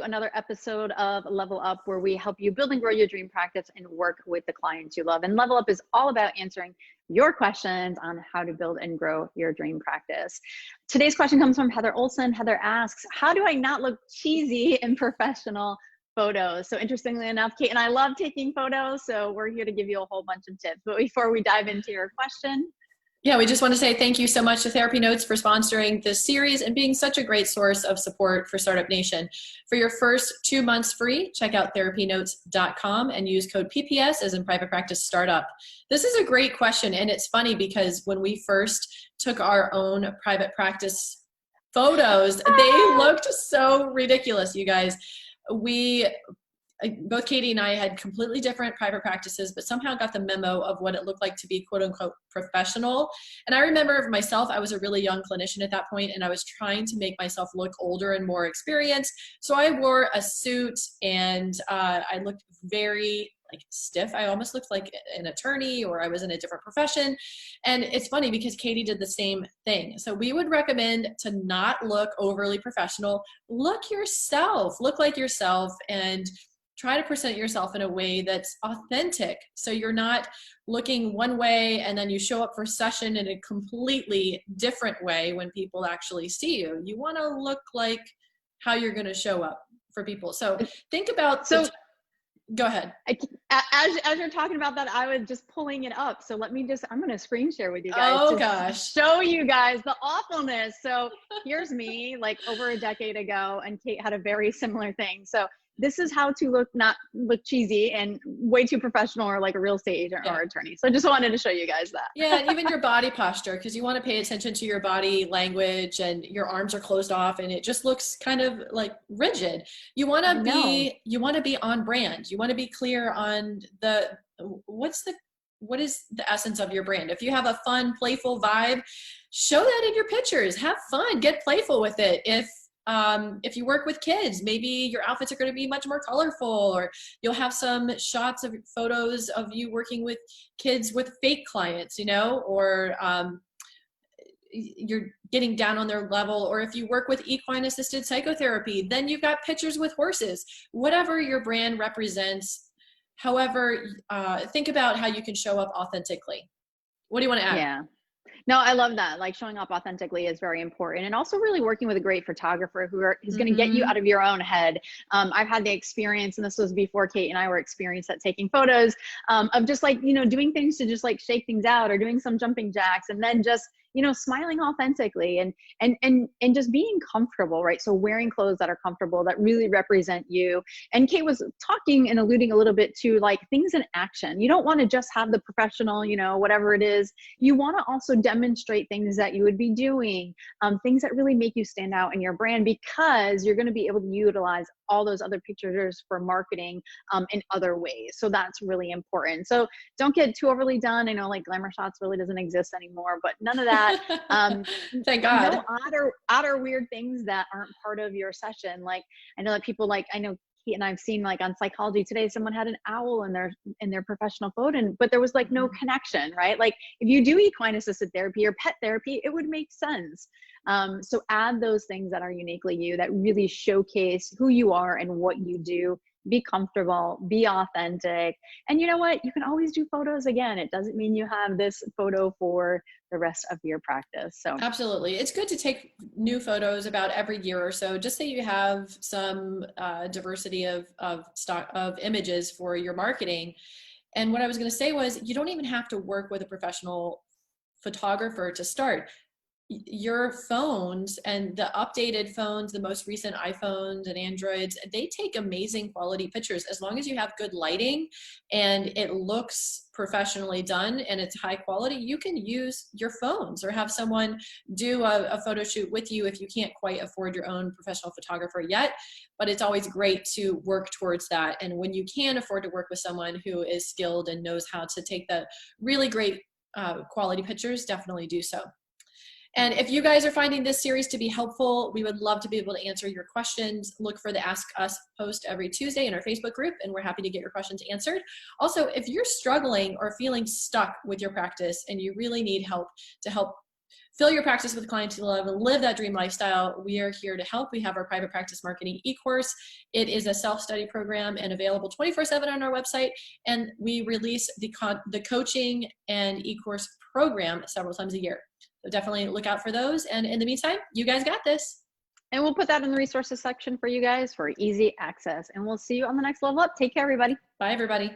to another episode of Level Up, where we help you build and grow your dream practice and work with the clients you love. And Level Up is all about answering your questions on how to build and grow your dream practice. Today's question comes from Heather Olson. Heather asks, how do I not look cheesy in professional photos? So interestingly enough, Kate and I love taking photos, so we're here to give you a whole bunch of tips. But before we dive into your question, yeah, we just want to say thank you so much to TherapyNotes for sponsoring this series and being such a great source of support for Startup Nation. For your first 2 months free, check out therapynotes.com and use code PPS as in private practice startup. This is a great question, and it's funny because when we first took our own private practice photos, they looked so ridiculous, you guys. Both Katie and I had completely different private practices, but somehow got the memo of what it looked like to be quote unquote professional. And I remember myself, I was a really young clinician at that point, and I was trying to make myself look older and more experienced. So I wore a suit and I looked very stiff. I almost looked like an attorney, or I was in a different profession. And it's funny because Katie did the same thing. So we would recommend to not look overly professional. Look like yourself, and try to present yourself in a way that's authentic. So you're not looking one way and then you show up for session in a completely different way when people actually see you. You want to look like how you're going to show up for people. So think about, go ahead. As you're talking about that, I was just pulling it up. So I'm going to screen share with you guys. Oh gosh. Show you guys the awfulness. So here's me like over a decade ago, and Kate had a very similar thing. So this is how to not look cheesy and way too professional or like a real estate agent or attorney. So I just wanted to show you guys that. Yeah, and even your body posture, because you want to pay attention to your body language, and your arms are closed off and it just looks kind of like rigid. You want to be on brand. You want to be clear on what is the essence of your brand. If you have a fun, playful vibe, show that in your pictures. Have fun, get playful with it. If you work with kids, maybe your outfits are going to be much more colorful, or you'll have some shots of photos of you working with kids with fake clients, or you're getting down on their level. Or if you work with equine assisted psychotherapy, then you've got pictures with horses. Whatever your brand represents, however, think about how you can show up authentically. What do you want to add? Yeah. No, I love that. Like, showing up authentically is very important, and also really working with a great photographer who's going to get you out of your own head. I've had the experience, and this was before Kate and I were experienced at taking photos, of just doing things to just shake things out, or doing some jumping jacks, and then just smiling authentically and just being comfortable, right? So wearing clothes that are comfortable, that really represent you. And Kate was talking and alluding a little bit to things in action. You don't want to just have the professional, whatever it is. You want to also demonstrate things that you would be doing, things that really make you stand out in your brand, because you're going to be able to utilize all those other pictures for marketing in other ways. So that's really important. So don't get too overly done. I know glamour shots really doesn't exist anymore, but none of that. Thank God. No odd or weird things that aren't part of your session. I know that people I know Kate and I've seen on Psychology Today, someone had an owl in their professional photo, but there was no connection, right? If you do equine assisted therapy or pet therapy, it would make sense. So add those things that are uniquely you, that really showcase who you are and what you do. Be comfortable, be authentic. And you know what? You can always do photos again. It doesn't mean you have this photo for the rest of your practice. So absolutely. It's good to take new photos about every year or so, just so you have some diversity of stock of images for your marketing. And what I was going to say was, you don't even have to work with a professional photographer to start. Your phones and the updated phones, the most recent iPhones and Androids, they take amazing quality pictures. As long as you have good lighting and it looks professionally done and it's high quality, you can use your phones or have someone do a photo shoot with you if you can't quite afford your own professional photographer yet. But it's always great to work towards that. And when you can afford to work with someone who is skilled and knows how to take the really great quality pictures, definitely do so. And if you guys are finding this series to be helpful, we would love to be able to answer your questions. Look for the Ask Us post every Tuesday in our Facebook group, and we're happy to get your questions answered. Also, if you're struggling or feeling stuck with your practice and you really need help to help fill your practice with clients you love and live that dream lifestyle, we are here to help. We have our private practice marketing e-course. It is a self-study program and available 24/7 on our website. And we release the coaching and e-course program several times a year. So definitely look out for those. And in the meantime, you guys got this. And we'll put that in the resources section for you guys for easy access. And we'll see you on the next level up. Take care, everybody. Bye, everybody.